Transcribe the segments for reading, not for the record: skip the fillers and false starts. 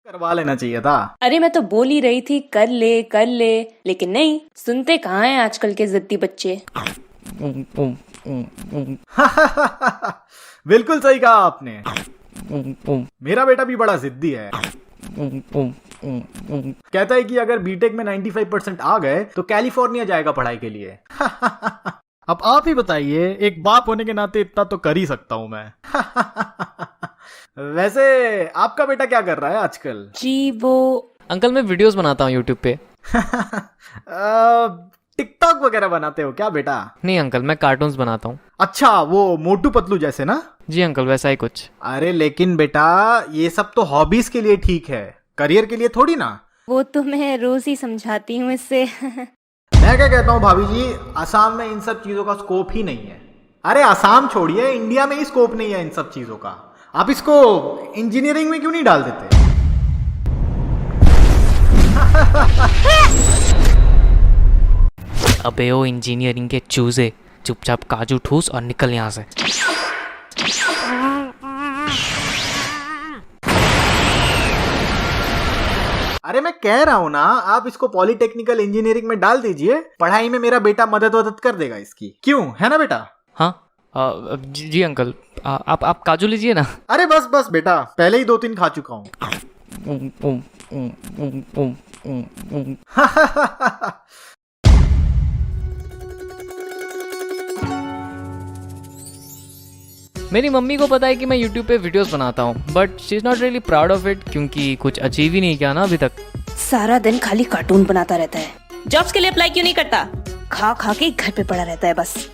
करवा लेना चाहिए था। अरे मैं तो बोल ही रही थी कर ले, लेकिन नहीं सुनते कहाँ हैं आजकल के जिद्दी बच्चे। बिल्कुल सही कहा आपने। मेरा बेटा भी बड़ा जिद्दी है। कहता है कि अगर बीटेक में 95% आ गए तो कैलिफोर्निया जाएगा पढ़ाई के लिए। अब आप ही बताइए, एक बाप होने के नाते इतना तो कर ही सकता हूं मैं। वैसे आपका बेटा क्या कर रहा है आजकल? जी वो अंकल मैं वीडियोस बनाता हूँ यूट्यूब पे। टिकटॉक वगैरह बनाते हो क्या बेटा? नहीं अंकल, मैं कार्टून्स बनाता हूँ। अच्छा, वो मोटू पतलू जैसे ना? जी अंकल, वैसा ही कुछ। अरे लेकिन बेटा ये सब तो हॉबीज के लिए ठीक है, करियर के लिए थोड़ी ना। वो तो मैं रोज ही समझाती हूँ इससे। मैं क्या कहता हूँ भाभी जी, असम में इन सब चीजों का स्कोप ही नहीं है। अरे असम छोड़िए, इंडिया में ही स्कोप नहीं है इन सब चीजों का। आप इसको इंजीनियरिंग में क्यों नहीं डाल देते? अबे ओ इंजीनियरिंग के चूजे, चुपचाप काजू ठूस और निकल यहाँ से। अरे मैं कह रहा हूँ ना, आप इसको पॉलिटेक्निकल इंजीनियरिंग में डाल दीजिए, पढ़ाई में मेरा बेटा मदद कर देगा इसकी। क्यों, है ना बेटा? हाँ जी अंकल, आप काजू लीजिए ना। अरे बस बेटा, पहले ही 2-3 खा चुका हूँ। मेरी मम्मी को पता है कि मैं यूट्यूब पे वीडियोस बनाता हूँ, but she is not really proud of it, क्योंकि कुछ अचीव ही नहीं किया ना अभी तक। सारा दिन खाली कार्टून बनाता रहता है, जॉब्स के लिए अप्लाई क्यों नहीं करता? खा खा के घर पे पड़ा रहता है बस।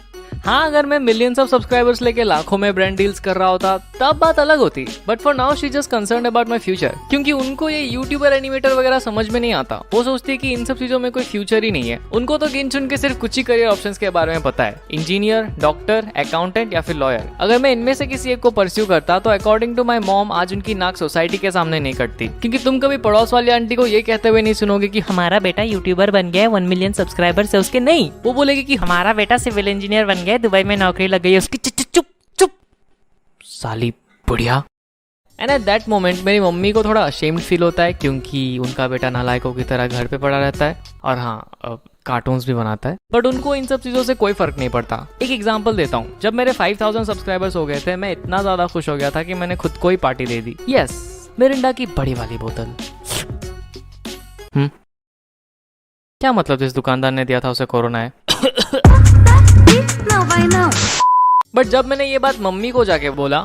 हाँ, अगर मैं मिलियंस ऑफ सब्सक्राइबर्स लेके लाखों में ब्रांड डील्स कर रहा होता तब बात अलग होती, but for now she just concerned about my future, क्योंकि उनको ये यूट्यूबर एनिमेटर वगैरह समझ में नहीं आता। वो सोचती है कि इन सब चीजों में कोई फ्यूचर ही नहीं है। उनको तो गिन चुन के सिर्फ कुछ ही करियर ऑप्शंस के बारे में पता है, इंजीनियर, डॉक्टर, अकाउंटेंट या फिर लॉयर। अगर मैं इनमें से किसी एक को परस्यू करता तो अकॉर्डिंग टू माई मॉम आज उनकी नाक सोसाइटी के सामने नहीं कटती, क्योंकि तुम कभी पड़ोस वाली आंटी को ये कहते हुए नहीं सुनोगे कि हमारा बेटा यूट्यूबर बन गया है, 1 मिलियन सब्सक्राइबर से उसके। नहीं, वो बोलेगी कि हमारा बेटा सिविल इंजीनियर बन गया है, दुबई में नौकरी लग गई है उसकी। चुप चुप साली बुढ़िया। एंड एट दैट मोमेंट मेरी मम्मी को थोड़ा अशेम्ड फील होता है, क्योंकि उनका बेटा नालायकों की तरह घर पे पड़ा रहता है और हाँ कार्टून्स भी बनाता है, बट उनको इन सब चीजों से कोई फर्क नहीं पड़ता। एक एग्जांपल देता हूँ, जब मेरे 5000 सब्सक्राइबर्स हो गए थे, मैं इतना ज्यादा खुश हो गया था कि मैंने खुद को ही पार्टी दे दी। यस, मिरिंडा की बड़ी वाली बोतल। क्या मतलब जिस दुकानदार ने दिया था उसे कोरोना है। बट जब मैंने ये बात मम्मी को जाके बोला,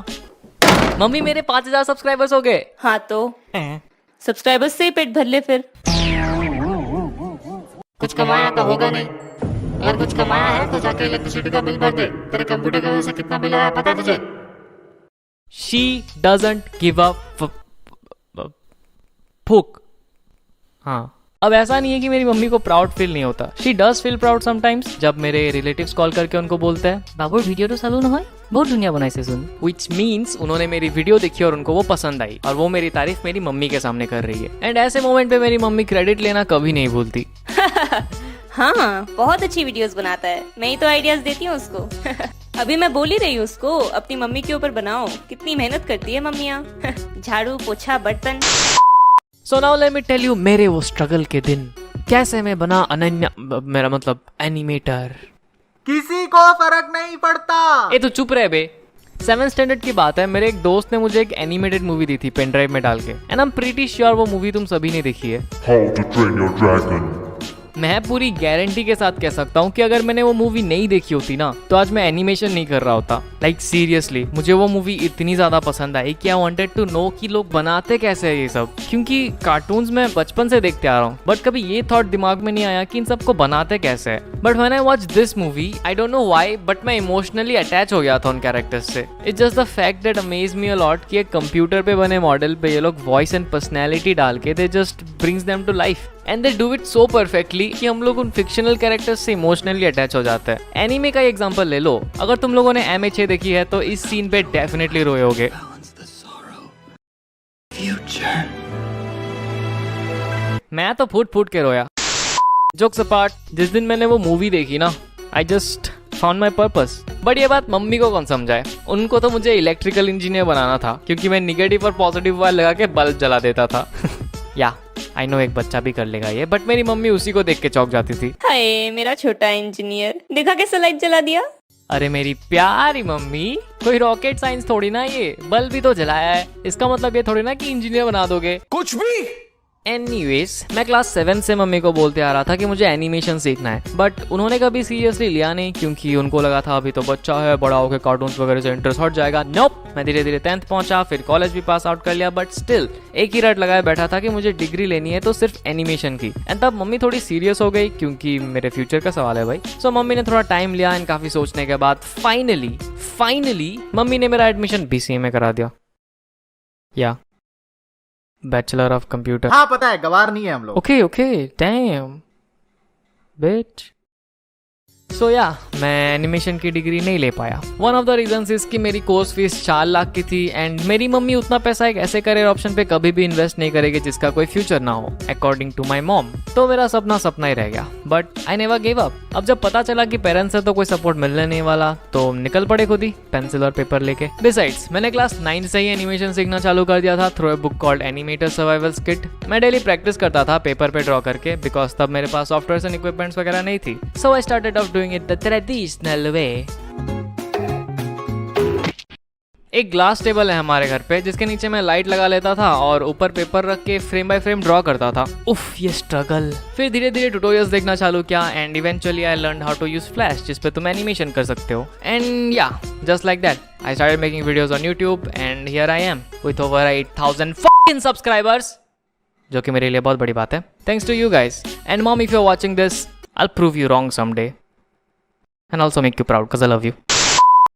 मम्मी मेरे 5000 सब्सक्राइबर्स हो गए। हाँ तो सब्सक्राइबर्स से ही पेट भर ले फिर। कुछ कमाया तो होगा नहीं, अगर कुछ कमाया है तो जाके इलेक्ट्रिसिटी का बिल भर दे। तेरे कंप्यूटर की वजह से कितना बिल आया पता है तुझे? She doesn't give a fuck। हाँ, अब ऐसा नहीं है कि मेरी मम्मी को प्राउड फील नहीं होता। She does feel proud sometimes जब मेरे रिलेटिव्स कॉल करके उनको बोलते हैं बाबू वीडियो तो चालू न हो, बहुत दुनिया बनाई से सुन, विच मीन्स उन्होंने मेरी वीडियो देखी और उनको वो पसंद आई और वो मेरी तारीफ मेरी मम्मी के सामने कर रही है। एंड ऐसे मोमेंट पे मेरी मम्मी क्रेडिट लेना कभी नहीं भूलती। हाँ बहुत अच्छी वीडियोस बनाता है, मैं ही तो आइडियाज देती हूँ उसको। अभी मैं बोल ही रही हूँ उसको अपनी मम्मी के ऊपर बनाओ, कितनी मेहनत करती है मम्मियाँ। झाड़ू पोछा बर्तन। So now let me tell you मेरे वो स्ट्रगल के दिन, कैसे मैं बना अनन्या, मेरा मतलब एनिमेटर। किसी को फर्क नहीं पड़ता। ए तो चुप रहे बे। 7th स्टैंडर्ड की बात है, मेरे एक दोस्त ने मुझे एक एनिमेटेड मूवी दी थी पेन ड्राइव में डाल के, and I am pretty sure वो मूवी तुम सभी ने देखी है। How to Train Your Dragon। मैं पूरी गारंटी के साथ कह सकता हूँ कि अगर मैंने वो मूवी नहीं देखी होती ना तो आज मैं एनिमेशन नहीं कर रहा होता। लाइक सीरियसली मुझे वो मूवी इतनी ज्यादा पसंद आई कि आई वांटेड टू नो कि लोग बनाते कैसे है ये सब, क्योंकि कार्टून्स मैं बचपन से देखते आ रहा हूँ, बट कभी ये थॉट दिमाग में नहीं आया कि इन सबको बनाते कैसे है। But when I watch this movie I don't know why but मैं इमोशनली अटैच हो गया था उन कैरेक्टर्स से। It's just the fact that amaze me a lot कि एक कंप्यूटर पे बने मॉडल पे ये लोग वॉइस एंड पर्सनैलिटी डाल के दे just brings them to life and they do it so perfectly कि हम लोग उन फिक्शनल कैरेक्टर्स से इमोशनली अटैच हो जाते हैं। एनीमे का एग्जांपल ले लो, अगर तुम लोगों ने MHA देखी है तो इस सीन पे डेफिनेटली रोए होगे। मैं तो फूट फूट के रोया। जोक्स अपार्ट, जिस दिन मैंने वो मूवी देखी ना, I just found my purpose. But ये बात मम्मी को कौन समझाए, उनको तो मुझे इलेक्ट्रिकल इंजीनियर बनाना था क्योंकि मैं निगेटिव और पॉजिटिव वायर लगा के बल्ब जला देता था। या आई नो एक बच्चा भी कर लेगा ये, बट मेरी मम्मी उसी को देख के चौंक जाती थी। हाय मेरा छोटा इंजीनियर, देखा कैसे लाइट जला दिया। अरे मेरी प्यारी मम्मी, कोई रॉकेट साइंस थोड़ी ना, ये बल्ब भी तो जलाया है, इसका मतलब ये थोड़ी ना कि इंजीनियर बना दोगे कुछ भी। एनीवेज, मैं क्लास 7 से मम्मी को बोलते आ रहा था कि मुझे एनिमेशन सीखना है, बट उन्होंने कभी सीरियसली लिया नहीं क्योंकि उनको लगा था अभी तो बच्चा है, बड़ा होकर कार्टून्स वगैरह से इंटरेस्ट हट जाएगा। नोप, मैं धीरे धीरे 10th पहुंचा, फिर कॉलेज भी पास आउट कर लिया, बट स्टिल एक ही रट लगाए बैठा था कि मुझे डिग्री लेनी है तो सिर्फ एनिमेशन की। एंड तब मम्मी थोड़ी सीरियस हो गई क्योंकि मेरे फ्यूचर का सवाल है भाई। सो मम्मी ने थोड़ा टाइम लिया एंड काफी सोचने के बाद फाइनली मम्मी ने मेरा एडमिशन BCA में करा दिया, या बैचलर ऑफ कंप्यूटर। हाँ पता है, गवार नहीं है हम लोग। ओके डैम बिच। सो या मैं एनिमेशन की डिग्री नहीं ले पाया। One of the reasons is कि मेरी कोर्स फीस 4 लाख की थी एंड मेरी मम्मी उतना पैसा एक ऐसे करियर ऑप्शन पे कभी भी इन्वेस्ट नहीं करेगी जिसका कोई फ्यूचर ना हो, अकॉर्डिंग टू माई मॉम। तो मेरा सपना ही रह गया, but I never give up. अब जब पता चला कि पेरेंट्स से तो कोई सपोर्ट मिलने नहीं वाला तो निकल पड़े खुद ही पेंसिल और पेपर लेके। बिसाइड्स मैंने क्लास 9 से ही एनिमेशन सीखना चालू कर दिया था through a book called animator survival kit. मैं डेली प्रैक्टिस करता था पेपर पे ड्रॉ करके, बिकॉज तब मेरे पास सॉफ्टवेयर एंड इक्विपमेंट्स वगैरह नहीं थी। So I started off doing it the traditional way. एक ग्लास टेबल है हमारे घर पे जिसके नीचे मैं लाइट लगा लेता था और ऊपर पेपर रख के फ्रेम बाय फ्रेम ड्रॉ करता था। उफ ये स्ट्रगल। फिर धीरे धीरे ट्यूटोरियल्स देखना चालू किया and eventually I learn how to use flash जिस पे तुम एनिमेशन कर सकते हो। एंड या just like that I started making videos on YouTube and here I am with over 8000 fucking subscribers, जो कि मेरे लिए बहुत बड़ी बात है। Thanks to you guys and mom, if you are watching this, I'll prove you wrong someday and also make you proud because I love you.